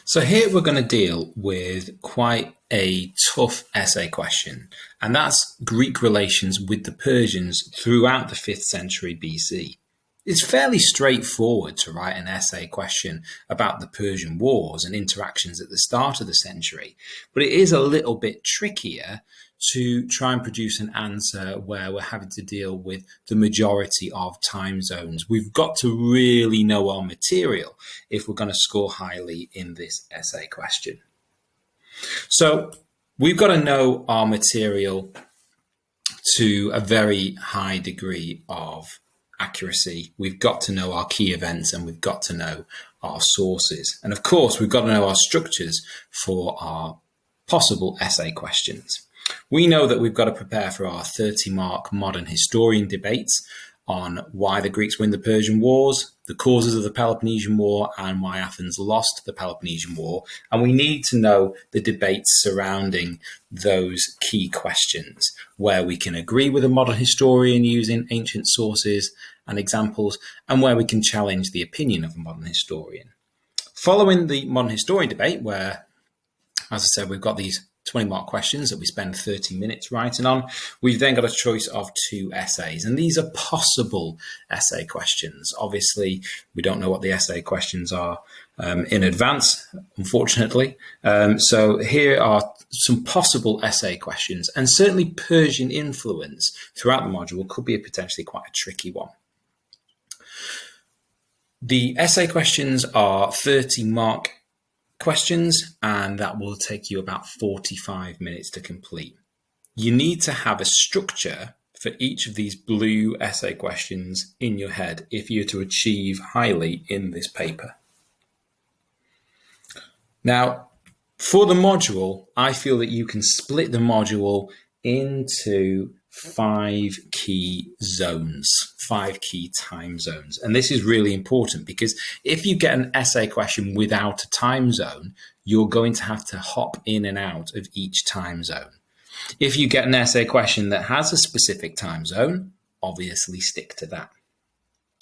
So here we're going to deal with quite a tough essay question, and that's Greek relations with the Persians throughout the 5th century BC. It's fairly straightforward to write an essay question about the Persian Wars and interactions at the start of the century, but it is a little bit trickier to try and produce an answer where we're having to deal with the majority of time zones. We've got to really know our material if we're going to score highly in this essay question. So we've got to know our material to a very high degree of accuracy. We've got to know our key events and we've got to know our sources. And of course, we've got to know our structures for our possible essay questions. We know that we've got to prepare for our 30-mark modern historian debates on why the Greeks win the Persian Wars, the causes of the Peloponnesian War, and why Athens lost the Peloponnesian War. And we need to know the debates surrounding those key questions, where we can agree with a modern historian using ancient sources and examples, and where we can challenge the opinion of a modern historian. Following the modern historian debate, where, as I said, we've got these 20-mark questions that we spend 30 minutes writing on, we've then got a choice of 2 essays. And these are possible essay questions. Obviously, we don't know what the essay questions are in advance, unfortunately. So here are some possible essay questions. And certainly Persian influence throughout the module could be potentially quite a tricky one. The essay questions are 30-mark questions, and that will take you about 45 minutes to complete. You need to have a structure for each of these blue essay questions in your head if you're to achieve highly in this paper. Now, for the module, I feel that you can split the module into 5 key zones, 5 key time zones. And this is really important because if you get an essay question without a time zone, you're going to have to hop in and out of each time zone. If you get an essay question that has a specific time zone, obviously stick to that.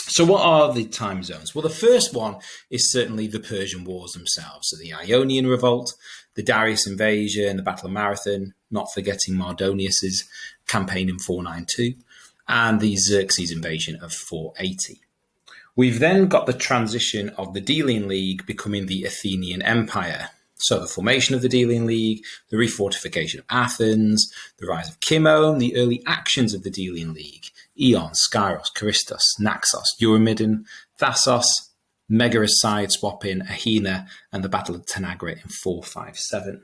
So what are the time zones? Well, the first one is certainly the Persian Wars themselves. So the Ionian Revolt, the Darius Invasion, the Battle of Marathon, not forgetting Mardonius's campaign in 492, and the Xerxes invasion of 480. We've then got the transition of the Delian League becoming the Athenian Empire. So the formation of the Delian League, the refortification of Athens, the rise of Cimon, the early actions of the Delian League, Eon, Skyros, Charistos, Naxos, Eurymedon, Thassos, Megaris side swapping, Aegina, and the Battle of Tanagra in 457.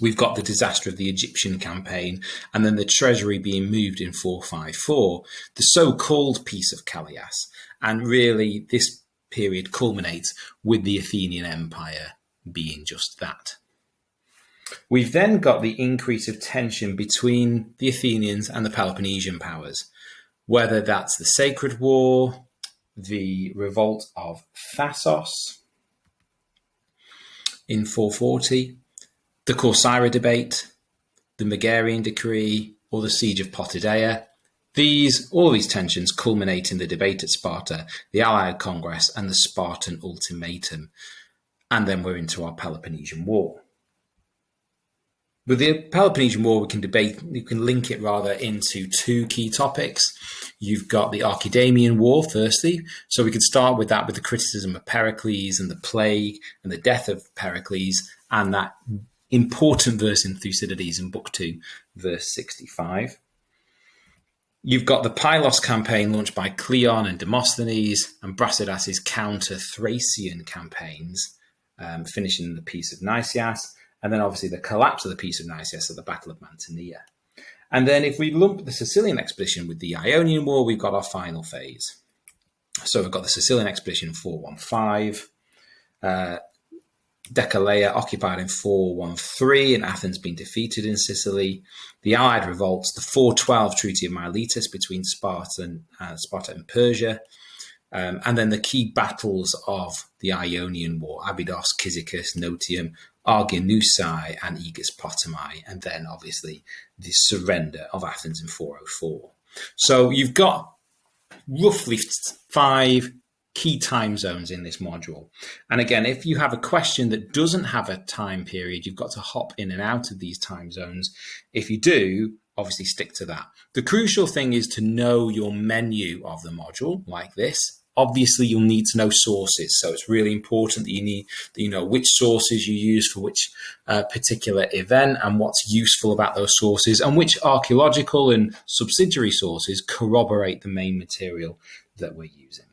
We've got the disaster of the Egyptian campaign, and then the treasury being moved in 454, the so-called Peace of Callias, and really this period culminates with the Athenian Empire being just that. We've then got the increase of tension between the Athenians and the Peloponnesian powers, whether that's the Sacred War, the revolt of Thassos in 440, the Corcyra debate, the Megarian decree, or the siege of Potidaea. All these tensions culminate in the debate at Sparta, the Allied Congress, and the Spartan ultimatum. And then we're into our Peloponnesian War. With the Peloponnesian War, we can link it into 2 key topics. You've got the Archaedamian War, firstly. So we could start with that, with the criticism of Pericles and the plague and the death of Pericles, and that important verse in Thucydides in Book 2, verse 65. You've got the Pylos campaign launched by Cleon and Demosthenes, and Brasidas' counter-Thracian campaigns, finishing in the Peace of Nicias. And then obviously the collapse of the Peace of Nicias at the Battle of Mantinea. And then if we lump the Sicilian expedition with the Ionian War, we've got our final phase. So we've got the Sicilian expedition in 415, Decelea occupied in 413, and Athens being defeated in Sicily, the Allied revolts, the 412 Treaty of Miletus between Sparta and Persia, and then the key battles of the Ionian War, Abydos, Cyzicus, Notium, Arginusae, and Aegis Potami, and then obviously the surrender of Athens in 404. So you've got roughly 5 key time zones in this module. And again, if you have a question that doesn't have a time period, you've got to hop in and out of these time zones. If you do, obviously stick to that. The crucial thing is to know your menu of the module like this. Obviously, you'll need to know sources. So it's really important that you know which sources you use for which particular event and what's useful about those sources, and which archaeological and subsidiary sources corroborate the main material that we're using.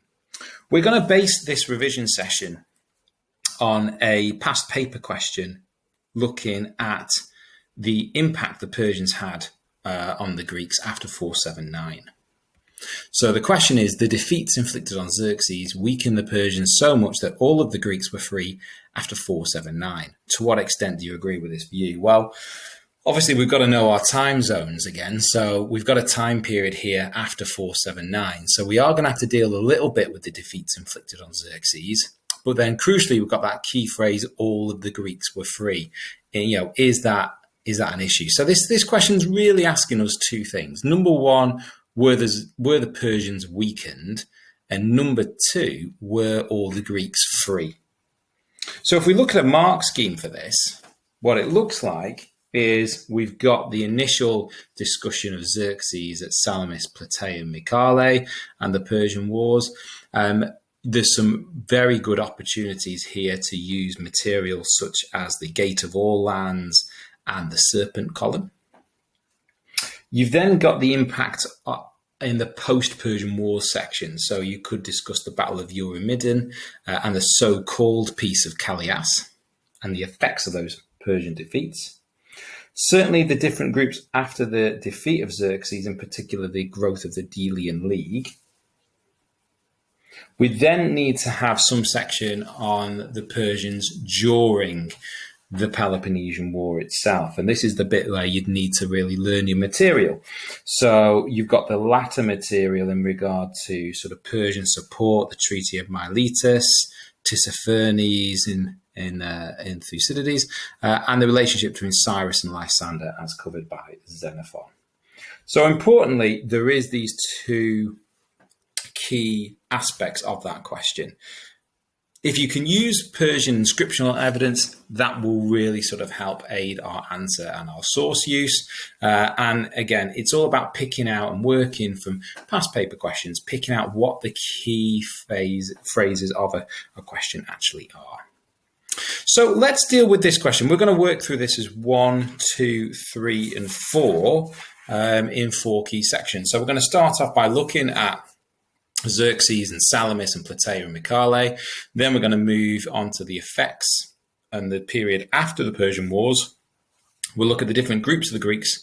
We're going to base this revision session on a past paper question looking at the impact the Persians had on the Greeks after 479. So the question is, the defeats inflicted on Xerxes weakened the Persians so much that all of the Greeks were free after 479. To what extent do you agree with this view? Well, obviously we've got to know our time zones again. So we've got a time period here after 479. So we are going to have to deal a little bit with the defeats inflicted on Xerxes. But then crucially, we've got that key phrase, all of the Greeks were free. And, is that an issue? So this question is really asking us two things. Number one, were the Persians weakened? And number two, were all the Greeks free? So if we look at a mark scheme for this, what it looks like is we've got the initial discussion of Xerxes at Salamis, Plataea, Mycale, and the Persian Wars. There's some very good opportunities here to use materials such as the Gate of All Lands and the Serpent Column. You've then got the impact in the post-Persian Wars section. So you could discuss the Battle of Euromidian and the so-called Peace of Callias and the effects of those Persian defeats. Certainly the different groups after the defeat of Xerxes, in particular the growth of the Delian League. We then need to have some section on the Persians during the Peloponnesian War itself. And this is the bit where you'd need to really learn your material. So you've got the latter material in regard to sort of Persian support, the Treaty of Miletus, Tissaphernes in Thucydides, and the relationship between Cyrus and Lysander as covered by Xenophon. So importantly, there is these two key aspects of that question. If you can use Persian inscriptional evidence, that will really sort of help aid our answer and our source use. And again, it's all about picking out and working from past paper questions, picking out what the key phrases of a question actually are. So let's deal with this question. We're going to work through this as 1, 2, 3, and 4 in 4 key sections. So we're going to start off by looking at Xerxes and Salamis and Plataea and Mycale. Then we're going to move on to the effects and the period after the Persian Wars. We'll look at the different groups of the Greeks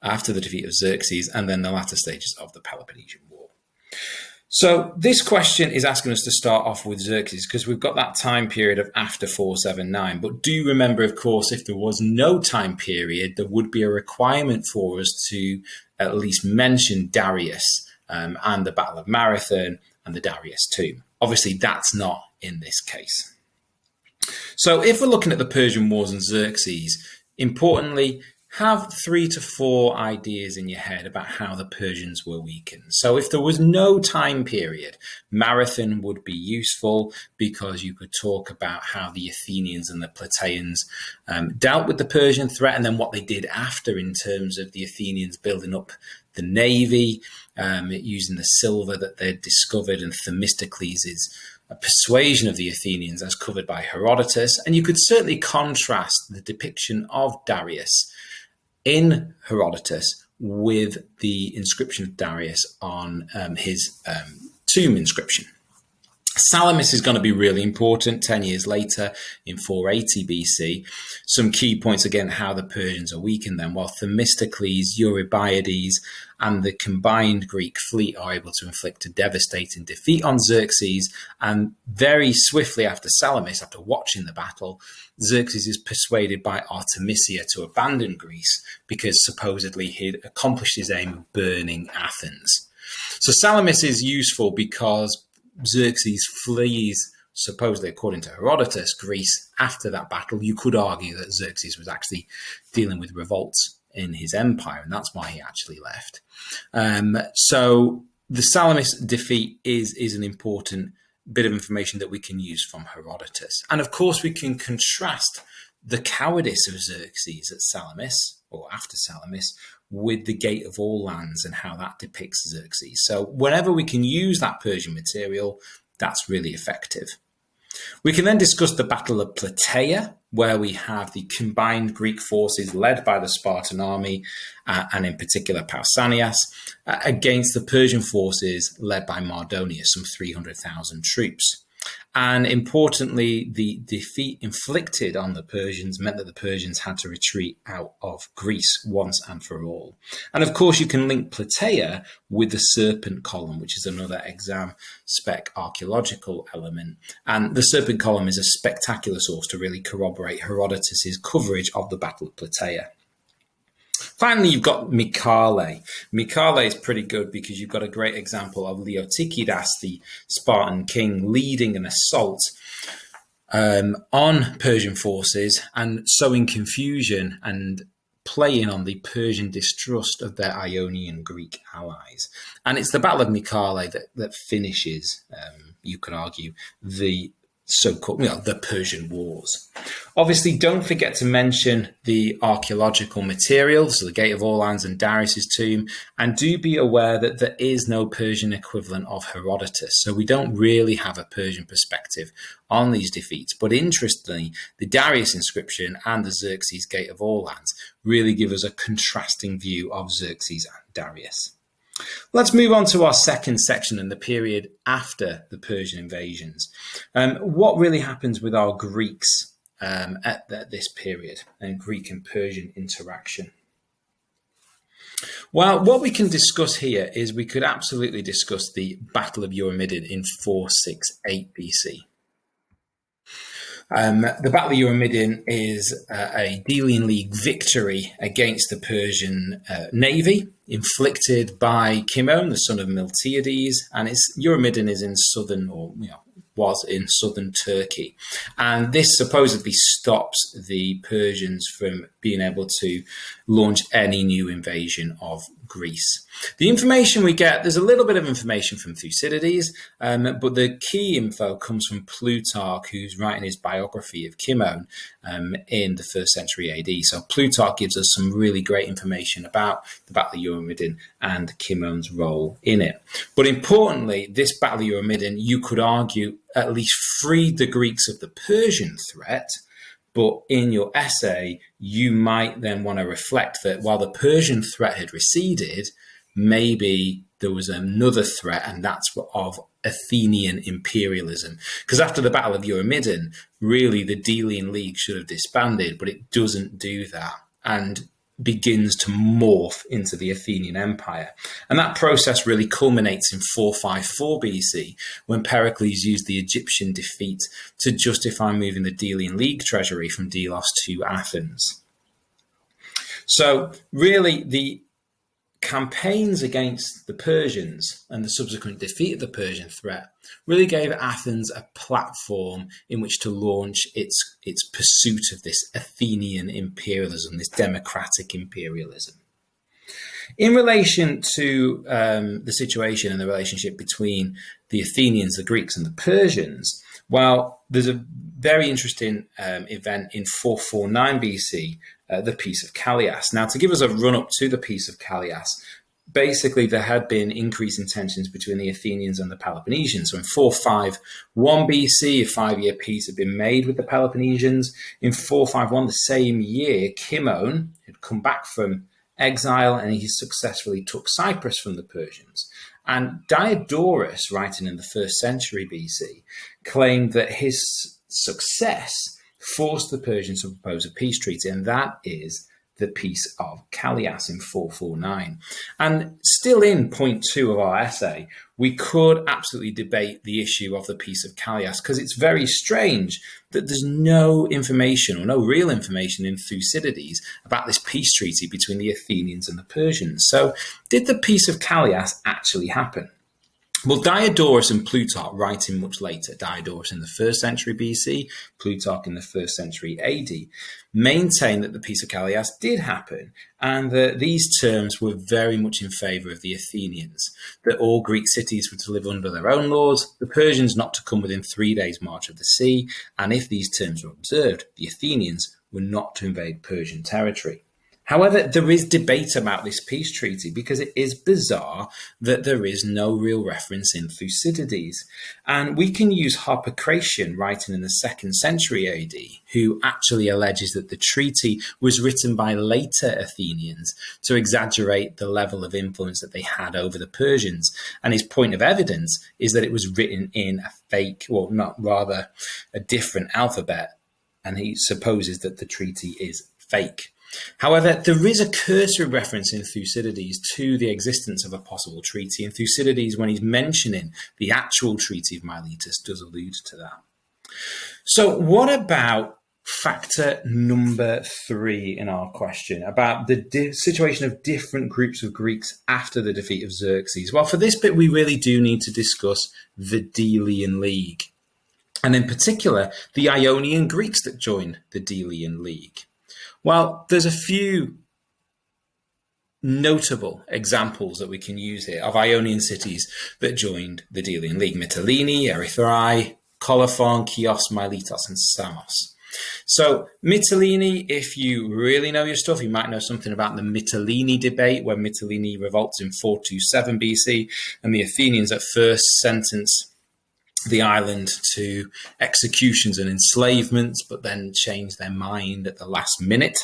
after the defeat of Xerxes, and then the latter stages of the Peloponnesian War. So this question is asking us to start off with Xerxes because we've got that time period of after 479. But do remember, of course, if there was no time period, there would be a requirement for us to at least mention Darius and the Battle of Marathon and the Darius tomb. Obviously, that's not in this case. So if we're looking at the Persian Wars and Xerxes, importantly, have 3 to 4 ideas in your head about how the Persians were weakened. So if there was no time period, Marathon would be useful because you could talk about how the Athenians and the Plataeans dealt with the Persian threat and then what they did after in terms of the Athenians building up the navy, using the silver that they'd discovered, and Themistocles' persuasion of the Athenians as covered by Herodotus. And you could certainly contrast the depiction of Darius in Herodotus with the inscription of Darius on his tomb inscription. Salamis is going to be really important 10 years later in 480 BC. Some key points again, how the Persians are weakened then, while Themistocles, Eurybiades, and the combined Greek fleet are able to inflict a devastating defeat on Xerxes. And very swiftly after Salamis, after watching the battle, Xerxes is persuaded by Artemisia to abandon Greece because supposedly he'd accomplished his aim of burning Athens. So Salamis is useful because Xerxes flees, supposedly according to Herodotus, Greece after that battle. You could argue that Xerxes was actually dealing with revolts in his empire, and that's why he actually left. So the Salamis defeat is an important bit of information that we can use from Herodotus. And of course, we can contrast the cowardice of Xerxes at Salamis, or after Salamis, with the Gate of All Lands and how that depicts Xerxes. So whenever we can use that Persian material, that's really effective. We can then discuss the Battle of Plataea, where we have the combined Greek forces led by the Spartan army, and in particular Pausanias, against the Persian forces led by Mardonius, some 300,000 troops. And importantly, the defeat inflicted on the Persians meant that the Persians had to retreat out of Greece once and for all. And of course, you can link Plataea with the Serpent Column, which is another exam spec archaeological element. And the Serpent Column is a spectacular source to really corroborate Herodotus's coverage of the Battle of Plataea. Finally, you've got Mycale. Mycale is pretty good because you've got a great example of Leotychidas, the Spartan king, leading an assault on Persian forces and sowing confusion and playing on the Persian distrust of their Ionian Greek allies. And it's the Battle of Mycale that finishes, you could argue, the so-called, the Persian Wars. Obviously, don't forget to mention the archaeological materials, so the Gate of All Lands and Darius's tomb, and do be aware that there is no Persian equivalent of Herodotus, so we don't really have a Persian perspective on these defeats. But interestingly, the Darius inscription and the Xerxes Gate of All Lands really give us a contrasting view of Xerxes and Darius. Let's move on to our second section and the period after the Persian invasions. What really happens with our Greeks at this period and Greek and Persian interaction? Well, what we can discuss here is we could absolutely discuss the Battle of Eurymedon in 468 BC. The Battle of Eurymedian is a Delian League victory against the Persian navy, inflicted by Cimon, the son of Miltiades, and Eurymedion is in southern, was in southern Turkey. And this supposedly stops the Persians from being able to launch any new invasion of Greece. The information we get, there's a little bit of information from Thucydides, but the key info comes from Plutarch, who's writing his biography of Cimon in the 1st century AD. So Plutarch gives us some really great information about the Battle of Eurymedon and Cimon's role in it. But importantly, this Battle of Eurymedon, you could argue, at least freed the Greeks of the Persian threat. But in your essay, you might then want to reflect that while the Persian threat had receded, maybe there was another threat, and that's of Athenian imperialism. Because after the Battle of Eurymedon, really the Delian League should have disbanded, but it doesn't do that and begins to morph into the Athenian Empire. And that process really culminates in 454 BC, when Pericles used the Egyptian defeat to justify moving the Delian League treasury from Delos to Athens. So really, the campaigns against the Persians and the subsequent defeat of the Persian threat really gave Athens a platform in which to launch its pursuit of this Athenian imperialism, this democratic imperialism. In relation to the situation and the relationship between the Athenians, the Greeks, and the Persians, well, there's a very interesting event in 449 BC, the Peace of Callias. Now, to give us a run-up to the Peace of Callias, basically there had been increasing tensions between the Athenians and the Peloponnesians. So in 451 BC, a 5-year peace had been made with the Peloponnesians. In 451, the same year, Cimon had come back from exile and he successfully took Cyprus from the Persians. And Diodorus, writing in the 1st century BC, claimed that his success forced the Persians to propose a peace treaty, and that is the Peace of Callias in 449. And still in point 2 of our essay, we could absolutely debate the issue of the Peace of Callias, because it's very strange that there's no information or no real information in Thucydides about this peace treaty between the Athenians and the Persians. So did the Peace of Callias actually happen? Well, Diodorus and Plutarch, writing much later, Diodorus in the 1st century BC, Plutarch in the 1st century AD, maintain that the Peace of Callias did happen and that these terms were very much in favour of the Athenians, that all Greek cities were to live under their own laws, the Persians not to come within 3 days' march of the sea, and if these terms were observed, the Athenians were not to invade Persian territory. However, there is debate about this peace treaty because it is bizarre that there is no real reference in Thucydides. And we can use Harpocration, writing in the 2nd century AD, who actually alleges that the treaty was written by later Athenians to exaggerate the level of influence that they had over the Persians. And his point of evidence is that it was written in a fake, well, not rather a different alphabet. And he supposes that the treaty is fake. However, there is a cursory reference in Thucydides to the existence of a possible treaty, and Thucydides, when he's mentioning the actual Treaty of Miletus, does allude to that. So what about factor number 3 in our question, about the situation of different groups of Greeks after the defeat of Xerxes? Well, for this bit, we really do need to discuss the Delian League, and in particular, the Ionian Greeks that joined the Delian League. Well, there's a few notable examples that we can use here of Ionian cities that joined the Delian League: Mytilene, Erythrae, Colophon, Chios, Miletus, and Samos. So Mytilene, if you really know your stuff, you might know something about the Mytilene debate, where Mytilene revolts in 427 BC, and the Athenians at first sentence the island to executions and enslavements, but then changed their mind at the last minute.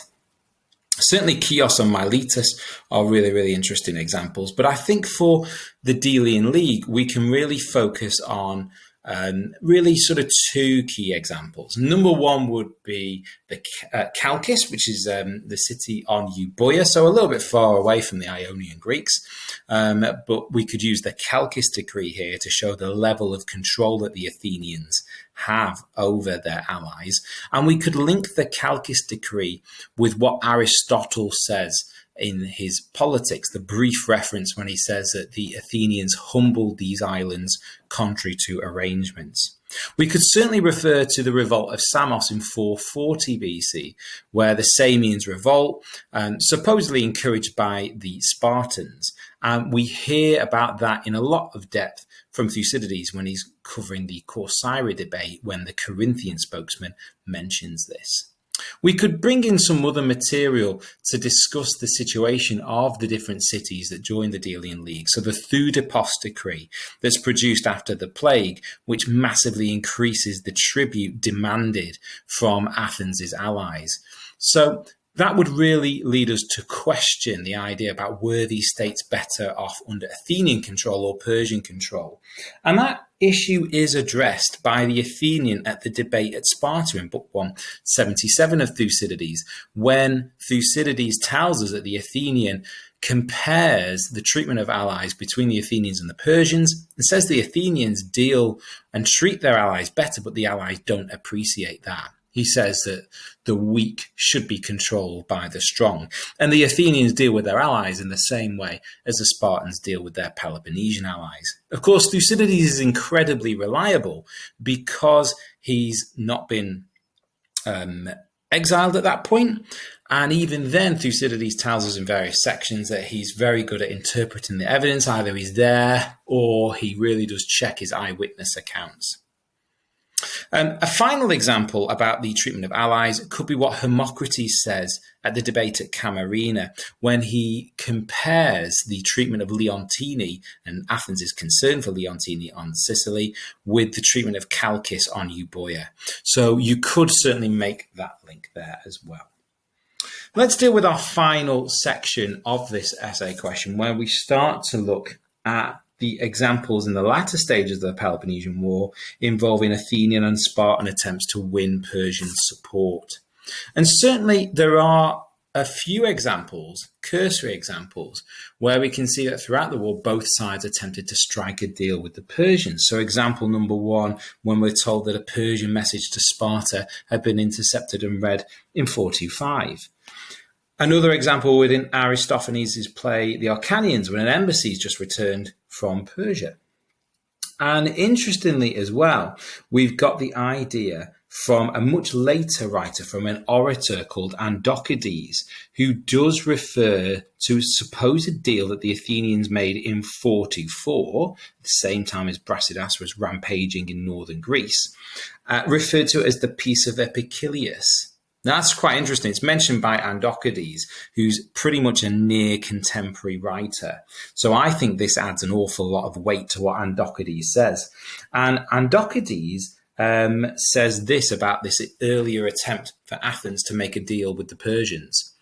Certainly Chios and Miletus are really, really interesting examples. But I think for the Delian League, we can really focus on really sort of 2 key examples. Number 1 would be the Chalkis, which is the city on Euboea, so a little bit far away from the Ionian Greeks. But we could use the Chalkis decree here to show the level of control that the Athenians have over their allies. And we could link the Chalkis decree with what Aristotle says in his Politics, the brief reference when he says that the Athenians humbled these islands contrary to arrangements. We could certainly refer to the revolt of Samos in 440 BC, where the Samians revolt, supposedly encouraged by the Spartans. And we hear about that in a lot of depth from Thucydides when he's covering the Corcyra debate, when the Corinthian spokesman mentions this. We could bring in some other material to discuss the situation of the different cities that joined the Delian League. So the Thudipos decree that's produced after the plague, which massively increases the tribute demanded from Athens' allies. So that would really lead us to question the idea about were these states better off under Athenian control or Persian control. And that issue is addressed by the Athenian at the debate at Sparta in Book 177 of Thucydides, when Thucydides tells us that the Athenian compares the treatment of allies between the Athenians and the Persians and says the Athenians deal and treat their allies better, but the allies don't appreciate that. He says that the weak should be controlled by the strong. And the Athenians deal with their allies in the same way as the Spartans deal with their Peloponnesian allies. Of course, Thucydides is incredibly reliable because he's not been exiled at that point. And even then, Thucydides tells us in various sections that he's very good at interpreting the evidence. Either he's there or he really does check his eyewitness accounts. A final example about the treatment of allies could be what Hermocrates says at the debate at Camarina, when he compares the treatment of Leontini and Athens' concern for Leontini on Sicily with the treatment of Chalkis on Euboea. So you could certainly make that link there as well. Let's deal with our final section of this essay question, where we start to look at the examples in the latter stages of the Peloponnesian War involving Athenian and Spartan attempts to win Persian support. And certainly there are a few examples, cursory examples, where we can see that throughout the war, both sides attempted to strike a deal with the Persians. So example number 1, when we're told that a Persian message to Sparta had been intercepted and read in 425. Another example within Aristophanes' play, The Arcanians, when an embassy is just returned from Persia. And interestingly as well, we've got the idea from a much later writer, from an orator called Andokides, who does refer to a supposed deal that the Athenians made in 424, the same time as Brasidas was rampaging in northern Greece, referred to it as the Peace of Epicilius. Now, that's quite interesting. It's mentioned by Andokides, who's pretty much a near contemporary writer. So I think this adds an awful lot of weight to what Andokides says. And Andokides says this about this earlier attempt for Athens to make a deal with the Persians.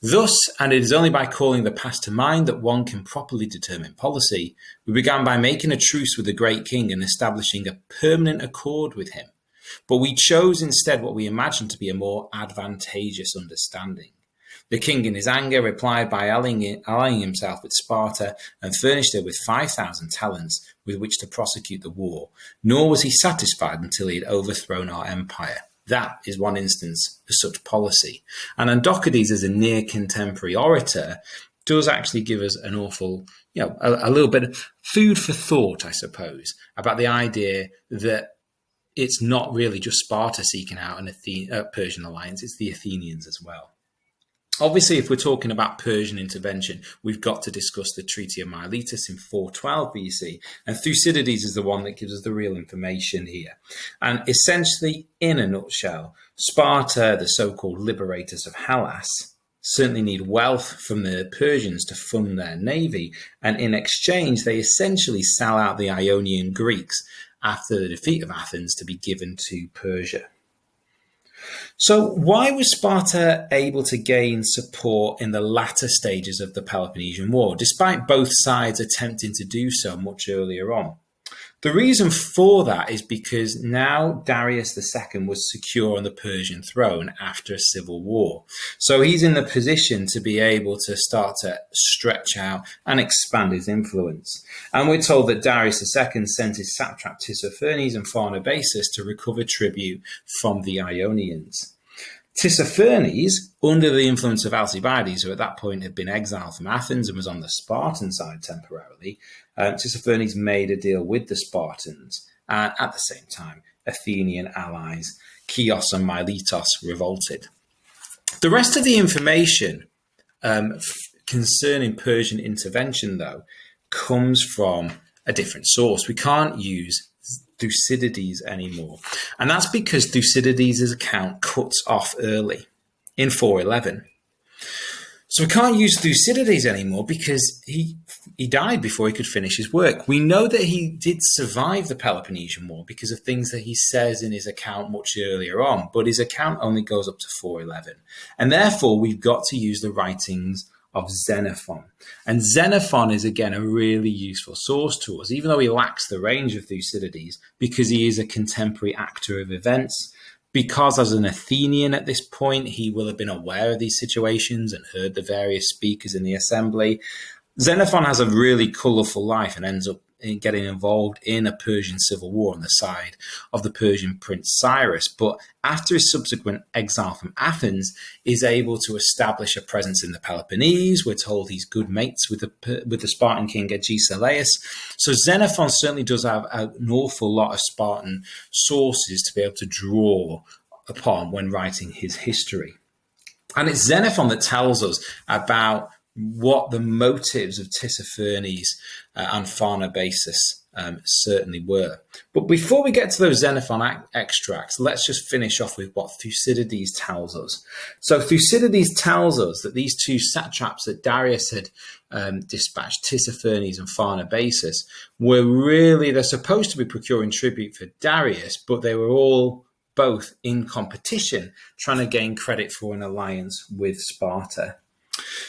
Thus, and it is only by calling the past to mind that one can properly determine policy, we began by making a truce with the great king and establishing a permanent accord with him. But we chose instead what we imagined to be a more advantageous understanding. The king in his anger replied by allying himself with Sparta and furnished her with 5,000 talents with which to prosecute the war, nor was he satisfied until he had overthrown our empire. That is one instance of such policy. And Andokides, as a near contemporary orator, does actually give us an awful, a little bit of food for thought, I suppose, about the idea that it's not really just Sparta seeking out a Persian alliance, it's the Athenians as well. Obviously, if we're talking about Persian intervention, we've got to discuss the Treaty of Miletus in 412 BC, and Thucydides is the one that gives us the real information here. And essentially, in a nutshell, Sparta, the so-called liberators of Hellas, certainly need wealth from the Persians to fund their navy, and in exchange, they essentially sell out the Ionian Greeks after the defeat of Athens to be given to Persia. So why was Sparta able to gain support in the latter stages of the Peloponnesian War, despite both sides attempting to do so much earlier on? The reason for that is because now Darius II was secure on the Persian throne after a civil war. So he's in the position to be able to start to stretch out and expand his influence. And we're told that Darius II sent his satrap Tissaphernes and Pharnabazus to recover tribute from the Ionians. Tissaphernes, under the influence of Alcibiades, who at that point had been exiled from Athens and was on the Spartan side temporarily, Tissaphernes made a deal with the Spartans, and at the same time, Athenian allies Chios and Miletus revolted. The rest of the information concerning Persian intervention, though, comes from a different source. We can't use Thucydides anymore. And that's because Thucydides' account cuts off early in 411. So we can't use Thucydides anymore because he died before he could finish his work. We know that he did survive the Peloponnesian War because of things that he says in his account much earlier on, but his account only goes up to 411. And therefore, we've got to use the writings of Xenophon. And Xenophon is, again, a really useful source to us, even though he lacks the range of Thucydides, because he is a contemporary actor of events. Because as an Athenian at this point, he will have been aware of these situations and heard the various speakers in the assembly. Xenophon has a really colourful life and ends up getting involved in a Persian civil war on the side of the Persian prince Cyrus, but after his subsequent exile from Athens, is able to establish a presence in the Peloponnese. We're told he's good mates with the Spartan king Agesilaus. So Xenophon certainly does have an awful lot of Spartan sources to be able to draw upon when writing his history. And it's Xenophon that tells us about what the motives of Tissaphernes and Pharnabazus certainly were. But before we get to those Xenophon extracts, let's just finish off with what Thucydides tells us. So Thucydides tells us that these two satraps that Darius had dispatched, Tissaphernes and Pharnabazus, they're supposed to be procuring tribute for Darius, but they were all both in competition, trying to gain credit for an alliance with Sparta.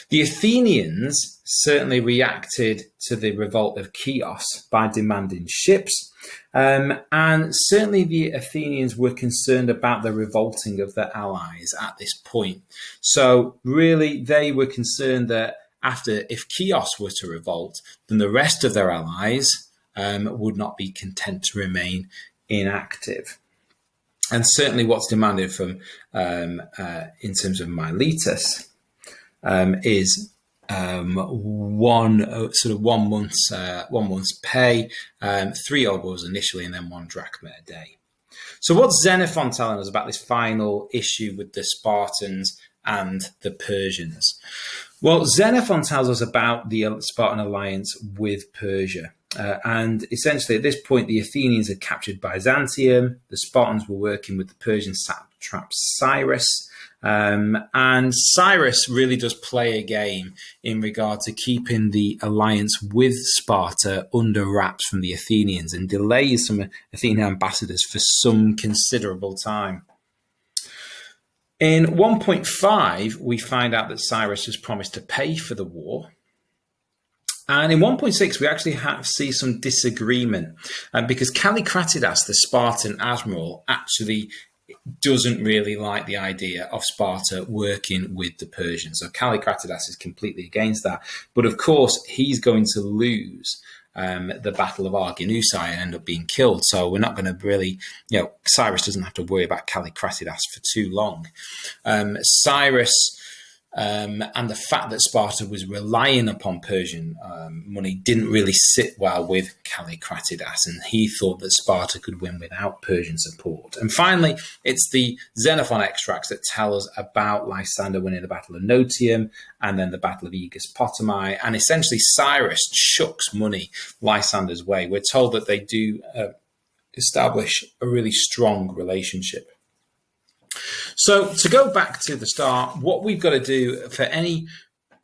The Athenians certainly reacted to the revolt of Chios by demanding ships, and certainly the Athenians were concerned about the revolting of their allies at this point. So really they were concerned that if Chios were to revolt, then the rest of their allies would not be content to remain inactive. And certainly what's demanded from in terms of Miletus is one month's pay, 3 obos initially, and then 1 drachma a day. So what's Xenophon telling us about this final issue with the Spartans and the Persians? Well, Xenophon tells us about the Spartan alliance with Persia. And essentially at this point, the Athenians had captured Byzantium. The Spartans were working with the Persian satrap Cyrus. And Cyrus really does play a game in regard to keeping the alliance with Sparta under wraps from the Athenians and delays some Athenian ambassadors for some considerable time. In 1.5, we find out that Cyrus has promised to pay for the war. And in 1.6, we actually see some disagreement because Callicratidas, the Spartan admiral, actually doesn't really like the idea of Sparta working with the Persians. So Callicratidas is completely against that. But of course, he's going to lose the Battle of Archaedamian and end up being killed. So we're not going to really, Cyrus doesn't have to worry about Callicratidas for too long. Cyrus and the fact that Sparta was relying upon Persian money didn't really sit well with Callicratidas, and he thought that Sparta could win without Persian support. And finally, it's the Xenophon extracts that tell us about Lysander winning the Battle of Notium and then the Battle of Aegas Potami, and essentially Cyrus chucks money Lysander's way. We're told that they do establish a really strong relationship. So to go back to the start, what we've got to do for any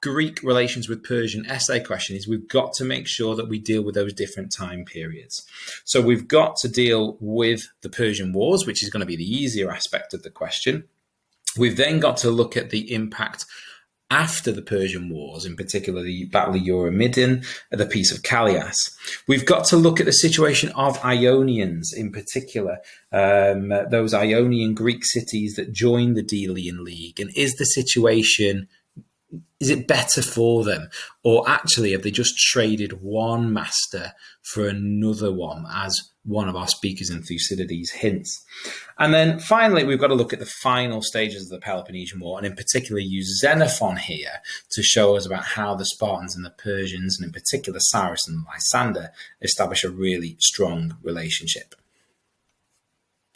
Greek relations with Persian essay question is we've got to make sure that we deal with those different time periods. So we've got to deal with the Persian Wars, which is going to be the easier aspect of the question. We've then got to look at the impact after the Persian Wars, in particular the Battle of Euromidian, the Peace of Callias. We've got to look at the situation of Ionians, in particular, those Ionian Greek cities that joined the Delian League. And is it better for them? Or actually, have they just traded one master for another one, as one of our speakers in Thucydides hints? And then finally, we've got to look at the final stages of the Peloponnesian War, and in particular use Xenophon here to show us about how the Spartans and the Persians, and in particular Cyrus and Lysander, establish a really strong relationship.